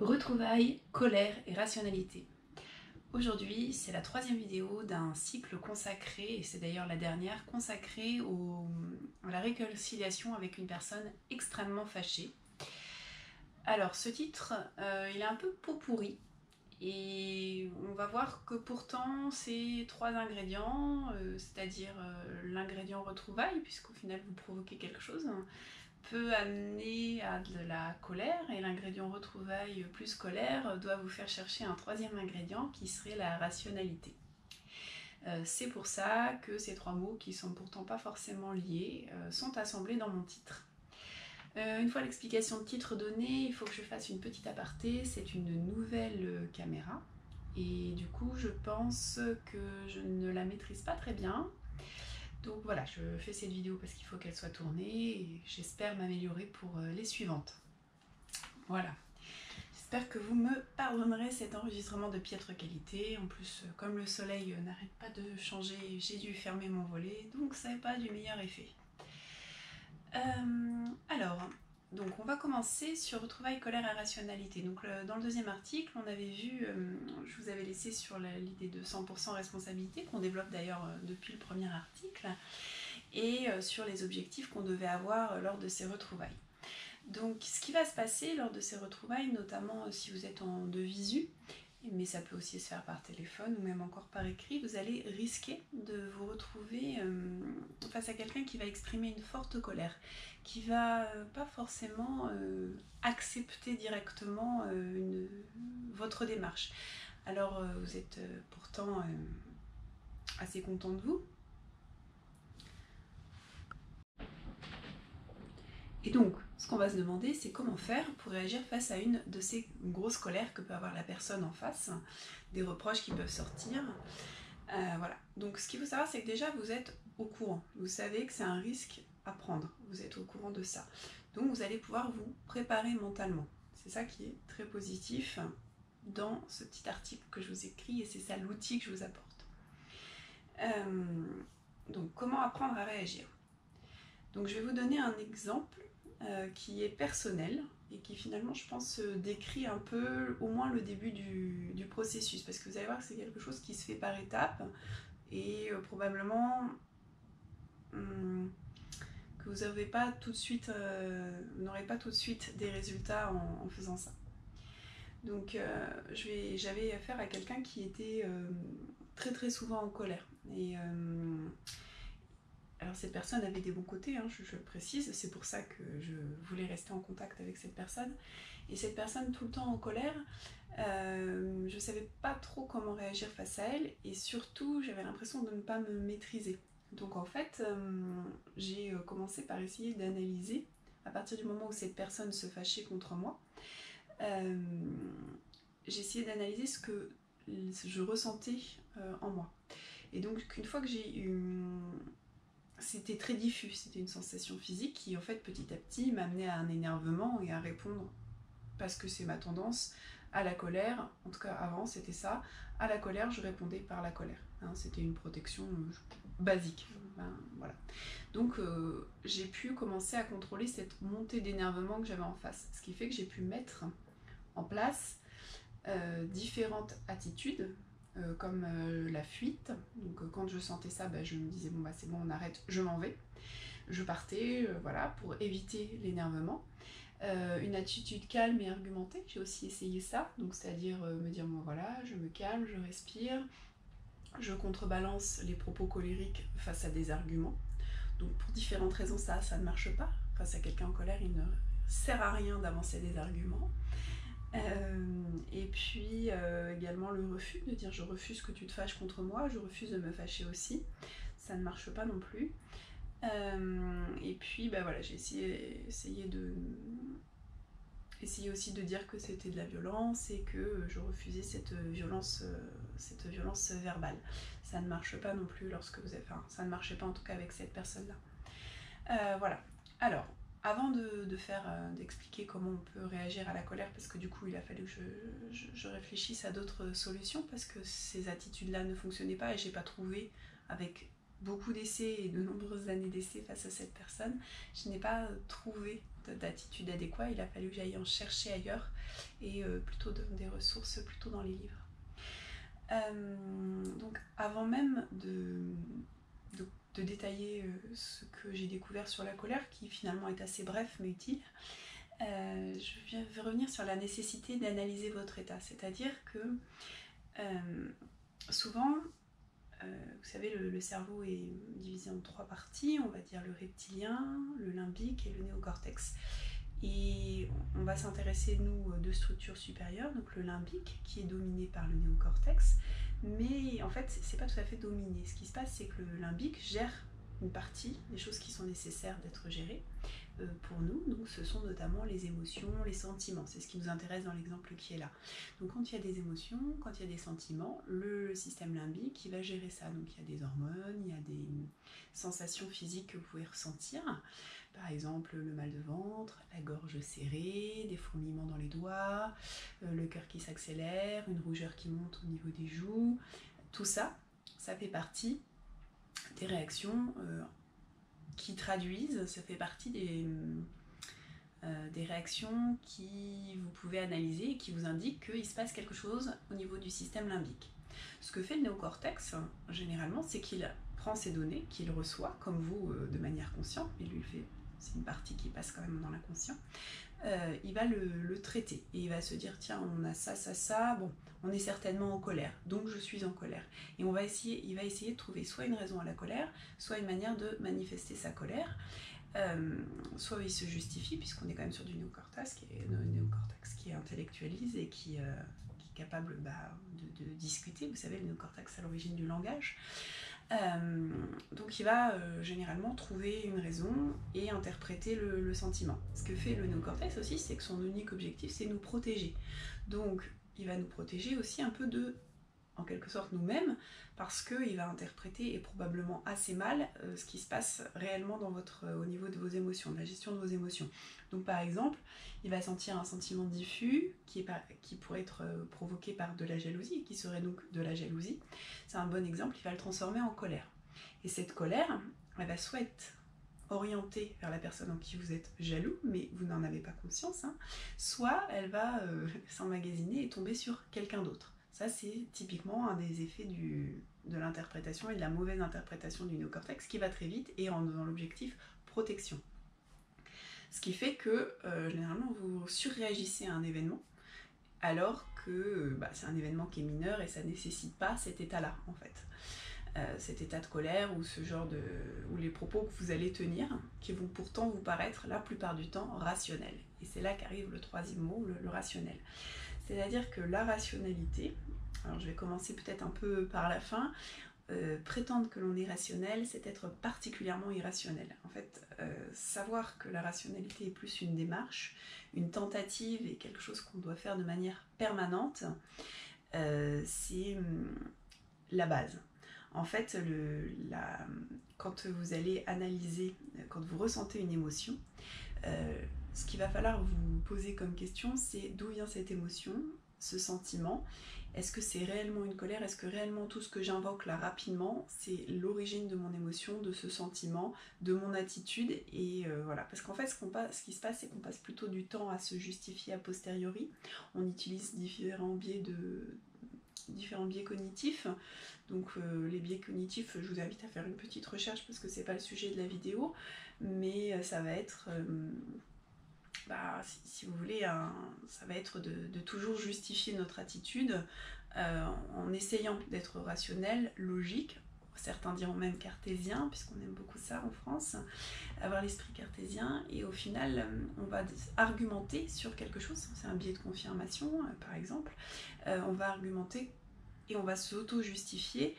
Retrouvailles, colère et rationalité. Aujourd'hui, c'est la troisième vidéo d'un cycle consacré, et c'est d'ailleurs la dernière, consacrée à la réconciliation avec une personne extrêmement fâchée. Alors, ce titre, il est un peu pot pourri, et on va voir que pourtant, ces trois ingrédients, c'est-à-dire l'ingrédient retrouvailles, puisqu'au final vous provoquez quelque chose, peut amener à de la colère, et l'ingrédient retrouvailles plus colère doit vous faire chercher un troisième ingrédient qui serait la rationalité. C'est pour ça que ces trois mots, qui sont pourtant pas forcément liés, sont assemblés dans mon titre. Une fois l'explication de titre donnée, il faut que je fasse une petite aparté. C'est une nouvelle caméra et du coup je pense que je ne la maîtrise pas très bien. Donc voilà, je fais cette vidéo parce qu'il faut qu'elle soit tournée et j'espère m'améliorer pour les suivantes. Voilà. J'espère que vous me pardonnerez cet enregistrement de piètre qualité. En plus, comme le soleil n'arrête pas de changer, j'ai dû fermer mon volet, donc ça n'est pas du meilleur effet. Donc on va commencer sur retrouvailles, colère et rationalité. Donc dans le deuxième article, on avait vu, je vous avais laissé sur l'idée de 100% responsabilité, qu'on développe d'ailleurs depuis le premier article, et sur les objectifs qu'on devait avoir lors de ces retrouvailles. Donc ce qui va se passer lors de ces retrouvailles, notamment si vous êtes en de visu, mais ça peut aussi se faire par téléphone ou même encore par écrit, vous allez risquer de vous retrouver face à quelqu'un qui va exprimer une forte colère, qui va pas forcément accepter directement votre démarche. Alors vous êtes pourtant assez content de vous. Et donc, ce qu'on va se demander, c'est comment faire pour réagir face à une de ces grosses colères que peut avoir la personne en face, des reproches qui peuvent sortir. Voilà. Donc, ce qu'il faut savoir, c'est que déjà, vous êtes au courant. Vous savez que c'est un risque à prendre. Vous êtes au courant de ça. Donc, vous allez pouvoir vous préparer mentalement. C'est ça qui est très positif dans ce petit article que je vous écris et c'est ça l'outil que je vous apporte. Donc, comment apprendre à réagir ? Donc, je vais vous donner un exemple qui est personnel et qui finalement je pense décrit un peu au moins le début du processus, parce que vous allez voir que c'est quelque chose qui se fait par étapes et probablement que vous n'aurez pas tout de suite des résultats en faisant ça. Donc j'avais affaire à quelqu'un qui était très très souvent en colère et alors cette personne avait des bons côtés, hein, je le précise, c'est pour ça que je voulais rester en contact avec cette personne. Et cette personne tout le temps en colère, je ne savais pas trop comment réagir face à elle et surtout j'avais l'impression de ne pas me maîtriser. Donc en fait, j'ai commencé par essayer d'analyser, à partir du moment où cette personne se fâchait contre moi, j'ai essayé d'analyser ce que je ressentais en moi. Et donc une fois que j'ai eu... C'était très diffus, c'était une sensation physique qui en fait petit à petit m'amenait à un énervement et à répondre, parce que c'est ma tendance, à la colère, en tout cas avant c'était ça, à la colère je répondais par la colère, hein, c'était une protection basique, voilà. Donc j'ai pu commencer à contrôler cette montée d'énervement que j'avais en face, ce qui fait que j'ai pu mettre en place différentes attitudes, comme la fuite. Donc quand je sentais ça, je me disais bon bah c'est bon, on arrête, je m'en vais. Je partais, voilà, pour éviter l'énervement. Une attitude calme et argumentée, j'ai aussi essayé ça, donc c'est-à-dire me dire bon voilà, je me calme, je respire, je contrebalance les propos colériques face à des arguments. Donc pour différentes raisons ça ne marche pas. Face à quelqu'un en colère, il ne sert à rien d'avancer des arguments. Et puis également le refus, de dire je refuse que tu te fâches contre moi, je refuse de me fâcher aussi, ça ne marche pas non plus. Et puis voilà, j'ai essayé aussi de dire que c'était de la violence et que je refusais cette violence verbale. Ça ne marche pas non plus lorsque vous avez... Enfin, ça ne marchait pas en tout cas avec cette personne-là. Voilà. Alors, avant d'expliquer comment on peut réagir à la colère, parce que du coup il a fallu que je réfléchisse à d'autres solutions, parce que ces attitudes-là ne fonctionnaient pas et j'ai pas trouvé, avec beaucoup d'essais et de nombreuses années d'essais face à cette personne, je n'ai pas trouvé d'attitude adéquate, il a fallu que j'aille en chercher ailleurs et plutôt des ressources plutôt dans les livres. Donc avant même de détailler ce que j'ai découvert sur la colère, qui finalement est assez bref mais utile, je vais revenir sur la nécessité d'analyser votre état. C'est-à-dire que souvent, vous savez, le cerveau est divisé en 3 parties, on va dire le reptilien, le limbique et le néocortex. Et on va s'intéresser, nous, 2 structures supérieures, donc le limbique qui est dominé par le néocortex, mais en fait, c'est pas tout à fait dominé. Ce qui se passe, c'est que le limbique gère une partie des choses qui sont nécessaires d'être gérées pour nous, donc ce sont notamment les émotions, les sentiments, c'est ce qui nous intéresse dans l'exemple qui est là. Donc quand il y a des émotions, quand il y a des sentiments, le système limbique il va gérer ça, donc il y a des hormones, il y a des sensations physiques que vous pouvez ressentir, par exemple le mal de ventre, la gorge serrée, des fourmillements dans les doigts, le cœur qui s'accélère, une rougeur qui monte au niveau des joues, tout ça, ça fait partie des réactions qui traduisent, ça fait partie des réactions qui vous pouvez analyser et qui vous indiquent qu'il se passe quelque chose au niveau du système limbique. Ce que fait le néocortex, généralement, c'est qu'il prend ces données, qu'il reçoit, comme vous, de manière consciente, mais lui, c'est une partie qui passe quand même dans l'inconscient, il va le traiter et il va se dire tiens on a ça, ça, ça, bon on est certainement en colère, donc je suis en colère. Et il va essayer de trouver soit une raison à la colère, soit une manière de manifester sa colère, soit il se justifie puisqu'on est quand même sur du néocortex qui est intellectualise et qui est capable de discuter, vous savez le néocortex à l'origine du langage. Donc il va généralement trouver une raison et interpréter le sentiment. Ce que fait le néocortex aussi, c'est que son unique objectif, c'est nous protéger. Donc il va nous protéger aussi un peu en quelque sorte nous-mêmes, parce qu'il va interpréter, et probablement assez mal, ce qui se passe réellement au niveau de vos émotions, de la gestion de vos émotions. Donc par exemple, il va sentir un sentiment diffus qui pourrait être provoqué par de la jalousie, qui serait donc de la jalousie. C'est un bon exemple, il va le transformer en colère. Et cette colère, elle va soit être orientée vers la personne en qui vous êtes jaloux, mais vous n'en avez pas conscience, hein, soit elle va s'emmagasiner et tomber sur quelqu'un d'autre. Ça, c'est typiquement un des effets de l'interprétation et de la mauvaise interprétation du néocortex qui va très vite et dans l'objectif protection. Ce qui fait que généralement vous surréagissez à un événement alors que c'est un événement qui est mineur et ça ne nécessite pas cet état-là en fait. Cet état de colère ou les propos que vous allez tenir qui vont pourtant vous paraître la plupart du temps rationnels. Et c'est là qu'arrive le 3e mot, le rationnel. C'est-à-dire que la rationalité, alors je vais commencer peut-être un peu par la fin, prétendre que l'on est rationnel, c'est être particulièrement irrationnel. En fait, savoir que la rationalité est plus une démarche, une tentative et quelque chose qu'on doit faire de manière permanente, c'est la base. En fait, quand vous allez analyser, quand vous ressentez une émotion, ce qu'il va falloir vous poser comme question, c'est d'où vient cette émotion, ce sentiment. Est-ce que c'est réellement une colère? Est-ce que réellement tout ce que j'invoque là rapidement, c'est l'origine de mon émotion, de ce sentiment, de mon attitude? Et voilà, parce qu'en fait, ce qui se passe, c'est qu'on passe plutôt du temps à se justifier a posteriori. On utilise différents biais cognitifs. Donc les biais cognitifs, je vous invite à faire une petite recherche parce que c'est pas le sujet de la vidéo, mais ça va être, si vous voulez, ça va être de toujours justifier notre attitude en essayant d'être rationnel, logique. Certains diront même cartésien, puisqu'on aime beaucoup ça en France, avoir l'esprit cartésien, et au final, on va argumenter sur quelque chose, c'est un biais de confirmation par exemple, on va argumenter et on va s'auto-justifier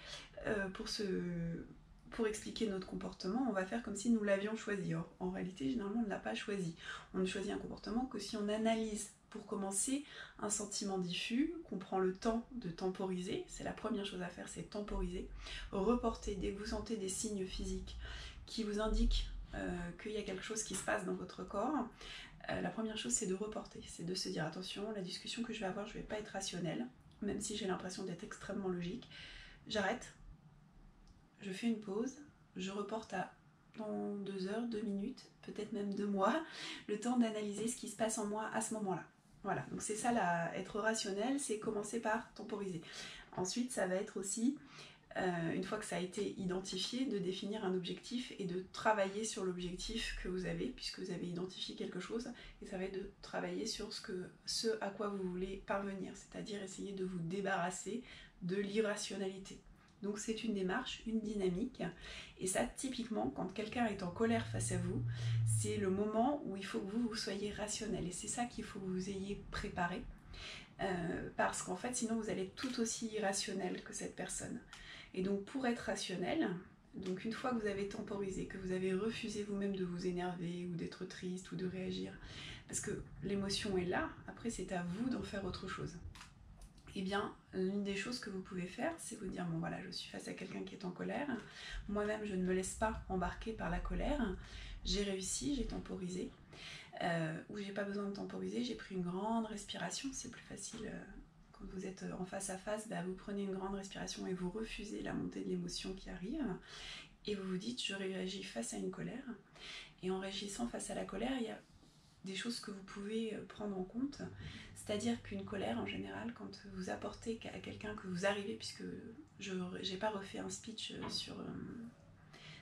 pour expliquer notre comportement, on va faire comme si nous l'avions choisi. Or, en réalité, généralement, on ne l'a pas choisi. On ne choisit un comportement que si on analyse, pour commencer, un sentiment diffus, qu'on prend le temps de temporiser. C'est la première chose à faire, c'est temporiser. Reporter, dès que vous sentez des signes physiques qui vous indiquent qu'il y a quelque chose qui se passe dans votre corps, la première chose, c'est de reporter. C'est de se dire, attention, la discussion que je vais avoir, je ne vais pas être rationnelle, même si j'ai l'impression d'être extrêmement logique. J'arrête. Je fais une pause, je reporte à dans 2 heures, 2 minutes, peut-être même 2 mois, le temps d'analyser ce qui se passe en moi à ce moment-là. Voilà, donc c'est ça, être rationnel, c'est commencer par temporiser. Ensuite, ça va être aussi, une fois que ça a été identifié, de définir un objectif et de travailler sur l'objectif que vous avez, puisque vous avez identifié quelque chose, et ça va être de travailler sur ce à quoi vous voulez parvenir, c'est-à-dire essayer de vous débarrasser de l'irrationalité. Donc c'est une démarche, une dynamique, et ça typiquement, quand quelqu'un est en colère face à vous, c'est le moment où il faut que vous soyez rationnel, et c'est ça qu'il faut que vous ayez préparé, parce qu'en fait sinon vous allez être tout aussi irrationnel que cette personne. Et donc pour être rationnel, donc une fois que vous avez temporisé, que vous avez refusé vous-même de vous énerver ou d'être triste ou de réagir, parce que l'émotion est là, après c'est à vous d'en faire autre chose. Eh bien, l'une des choses que vous pouvez faire, c'est vous dire, bon voilà, je suis face à quelqu'un qui est en colère, moi-même je ne me laisse pas embarquer par la colère, j'ai réussi, j'ai temporisé, ou j'ai pas besoin de temporiser, j'ai pris une grande respiration, c'est plus facile quand vous êtes en face à face, bah, vous prenez une grande respiration et vous refusez la montée de l'émotion qui arrive, et vous vous dites, je réagis face à une colère, et en réagissant face à la colère, il y a des choses que vous pouvez prendre en compte, c'est-à-dire qu'une colère en général, quand vous apportez à quelqu'un que vous arrivez, puisque je n'ai pas refait un speech sur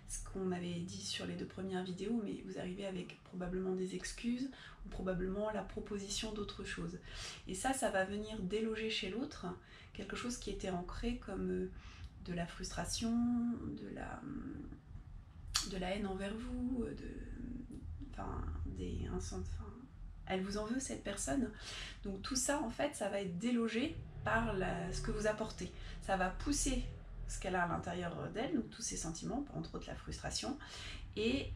ce qu'on avait dit sur les 2 premières vidéos, mais vous arrivez avec probablement des excuses ou probablement la proposition d'autre chose. Et ça va venir déloger chez l'autre quelque chose qui était ancré comme de la frustration, de la haine envers vous, elle vous en veut cette personne. Donc tout ça en fait, ça va être délogé par ce que vous apportez. Ça va pousser ce qu'elle a à l'intérieur d'elle, donc tous ses sentiments, entre autres la frustration, et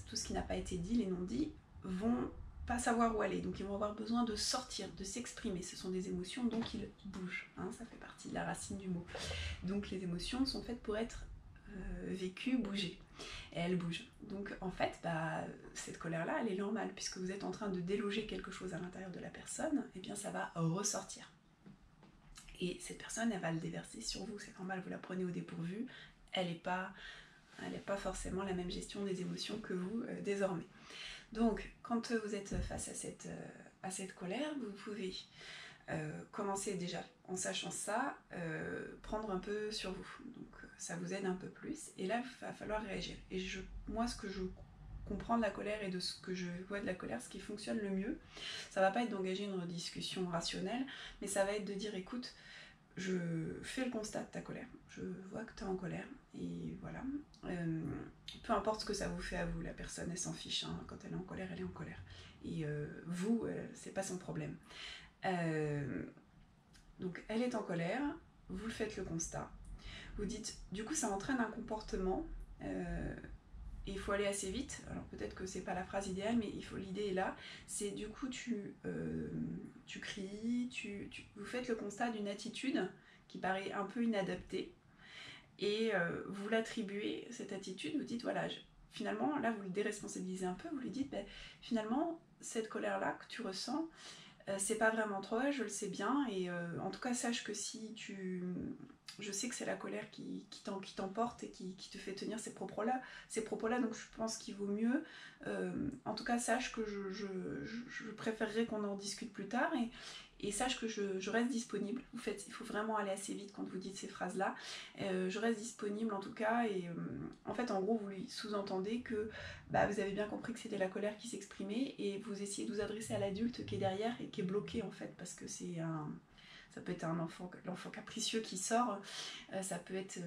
tout ce qui n'a pas été dit, les non-dits, vont pas savoir où aller, donc ils vont avoir besoin de sortir, de s'exprimer. Ce sont des émotions, donc ils bougent, hein, ça fait partie de la racine du mot. Donc les émotions sont faites pour être vécues, bougées, et elles bougent. Donc en fait, cette colère-là, elle est normale, puisque vous êtes en train de déloger quelque chose à l'intérieur de la personne, et bien ça va ressortir. Et cette personne, elle va le déverser sur vous, c'est normal, vous la prenez au dépourvu, elle n'est pas forcément la même gestion des émotions que vous désormais. Donc, quand vous êtes face à cette colère, vous pouvez commencer déjà en sachant ça, prendre un peu sur vous. Donc, ça vous aide un peu plus. Et là, il va falloir réagir. Et moi, ce que je comprends de la colère et de ce que je vois de la colère, ce qui fonctionne le mieux, ça va pas être d'engager une discussion rationnelle, mais ça va être de dire, écoute, je fais le constat de ta colère, je vois que tu es en colère, et voilà. Peu importe ce que ça vous fait à vous, la personne elle s'en fiche, hein. Quand elle est en colère, elle est en colère. Et vous, c'est pas son problème. Donc elle est en colère, vous le faites le constat, vous dites, du coup ça entraîne un comportement, et il faut aller assez vite, alors peut-être que c'est pas la phrase idéale, mais l'idée est là, c'est du coup tu cries, vous faites le constat d'une attitude qui paraît un peu inadaptée, et vous l'attribuez, cette attitude, vous dites voilà, finalement, là vous le déresponsabilisez un peu, vous lui dites finalement, cette colère-là que tu ressens, c'est pas vraiment toi, je le sais bien, et en tout cas sache que je sais que c'est la colère qui t'emporte et qui te fait tenir ces propos-là, donc je pense qu'il vaut mieux, en tout cas sache que je préférerais qu'on en discute plus tard, et sache que je reste disponible. Il faut vraiment aller assez vite quand vous dites ces phrases-là. Je reste disponible en tout cas, et en fait en gros vous lui sous-entendez que vous avez bien compris que c'était la colère qui s'exprimait, et vous essayez de vous adresser à l'adulte qui est derrière et qui est bloqué en fait, parce que ça peut être l'enfant capricieux qui sort, ça peut être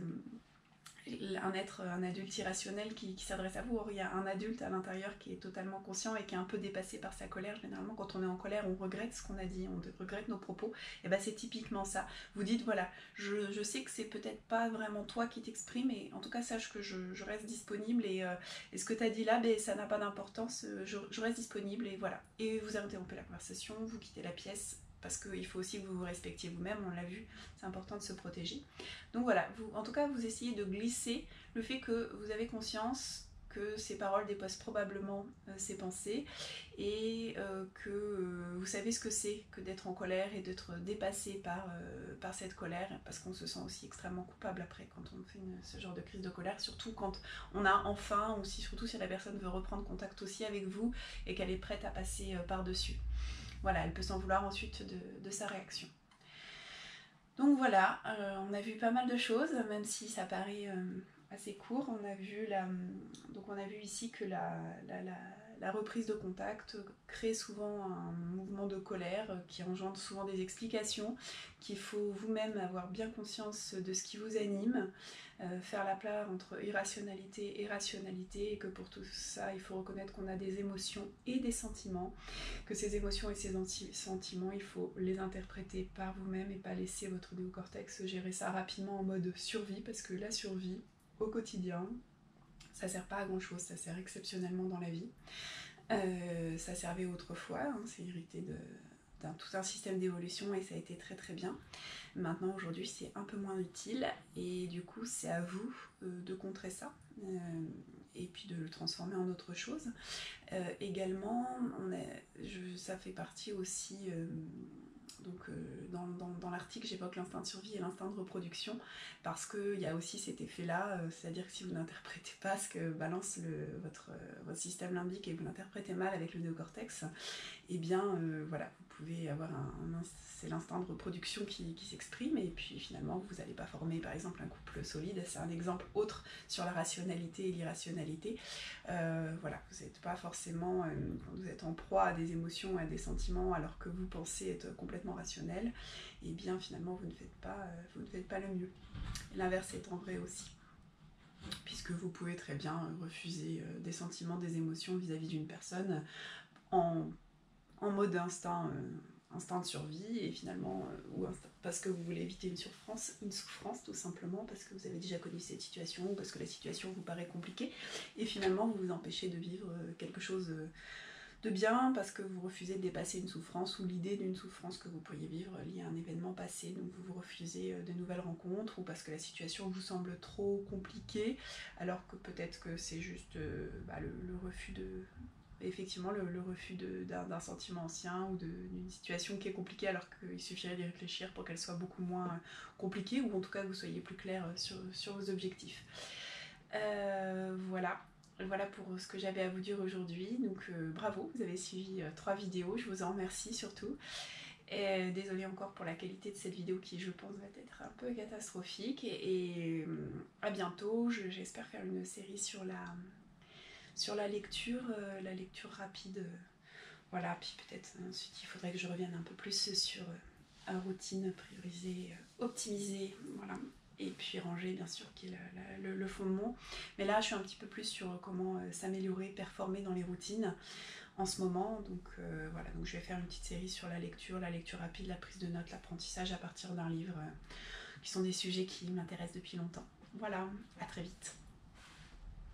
un adulte irrationnel qui s'adresse à vous. Or il y a un adulte à l'intérieur qui est totalement conscient et qui est un peu dépassé par sa colère. Généralement quand on est en colère, on regrette ce qu'on a dit, on regrette nos propos, et c'est typiquement ça. Vous dites voilà, je sais que c'est peut-être pas vraiment toi qui t'exprime, et en tout cas sache que je reste disponible, et ce que tu as dit là, ça n'a pas d'importance, je reste disponible, et voilà. Et vous interrompez la conversation, vous quittez la pièce, parce qu'il faut aussi que vous vous respectiez vous-même, on l'a vu, c'est important de se protéger. Donc voilà, en tout cas vous essayez de glisser le fait que vous avez conscience que ces paroles déposent probablement ces pensées et que vous savez ce que c'est que d'être en colère et d'être dépassé par cette colère, parce qu'on se sent aussi extrêmement coupable après quand on fait ce genre de crise de colère, surtout quand on a enfin, ou surtout si la personne veut reprendre contact aussi avec vous et qu'elle est prête à passer par-dessus. Voilà, elle peut s'en vouloir ensuite de sa réaction. Donc voilà, on a vu pas mal de choses, même si ça paraît assez court. On a vu ici que la reprise de contact crée souvent un mouvement de colère qui engendre souvent des explications, qu'il faut vous-même avoir bien conscience de ce qui vous anime, faire la part entre irrationalité et rationalité, et que pour tout ça, il faut reconnaître qu'on a des émotions et des sentiments, que ces émotions et ces sentiments, il faut les interpréter par vous-même et pas laisser votre néocortex gérer ça rapidement en mode survie, parce que la survie, au quotidien, ça sert pas à grand chose, ça sert exceptionnellement dans la vie. Ça servait autrefois, hein, c'est hérité tout un système d'évolution et ça a été très très bien. Maintenant aujourd'hui c'est un peu moins utile et du coup c'est à vous de contrer ça et puis de le transformer en autre chose. Également, ça fait partie aussi, dans l'article j'évoque l'instinct de survie et l'instinct de reproduction, parce qu'il y a aussi cet effet-là, c'est-à-dire que si vous n'interprétez pas ce que balance votre système limbique et vous l'interprétez mal avec le néocortex, et bien voilà, vous pouvez avoir c'est l'instinct de reproduction qui s'exprime, et puis finalement vous n'allez pas former par exemple un couple solide. C'est un exemple autre sur la rationalité et l'irrationalité. Voilà, vous n'êtes pas forcément, quand vous êtes en proie à des émotions, à des sentiments, alors que vous pensez être complètement rationnel, et bien finalement vous ne faites pas le mieux. L'inverse étant vrai aussi, puisque vous pouvez très bien refuser des sentiments, des émotions vis-à-vis d'une personne en mode instinct de survie, et finalement parce que vous voulez éviter une souffrance tout simplement, parce que vous avez déjà connu cette situation, ou parce que la situation vous paraît compliquée, et finalement vous vous empêchez de vivre quelque chose de bien, parce que vous refusez de dépasser une souffrance ou l'idée d'une souffrance que vous pourriez vivre liée à un événement passé. Donc vous refusez de nouvelles rencontres, ou parce que la situation vous semble trop compliquée, alors que peut-être que c'est juste le refus effectivement le refus d'un sentiment ancien, ou d'une situation qui est compliquée, alors qu'il suffirait d'y réfléchir pour qu'elle soit beaucoup moins compliquée, ou en tout cas que vous soyez plus clair sur vos objectifs. Voilà pour ce que j'avais à vous dire aujourd'hui. Donc bravo, vous avez suivi 3 vidéos, je vous en remercie surtout. Et désolée encore pour la qualité de cette vidéo qui, je pense, va être un peu catastrophique. Et à bientôt, j'espère faire une série sur la lecture rapide. Voilà, puis peut-être ensuite il faudrait que je revienne un peu plus sur une routine priorisée, optimisée, voilà. Et puis ranger, bien sûr, qui est le fondement. Mais là, je suis un petit peu plus sur comment s'améliorer, performer dans les routines en ce moment. Donc voilà, donc je vais faire une petite série sur la lecture rapide, la prise de notes, l'apprentissage à partir d'un livre, qui sont des sujets qui m'intéressent depuis longtemps. Voilà, à très vite.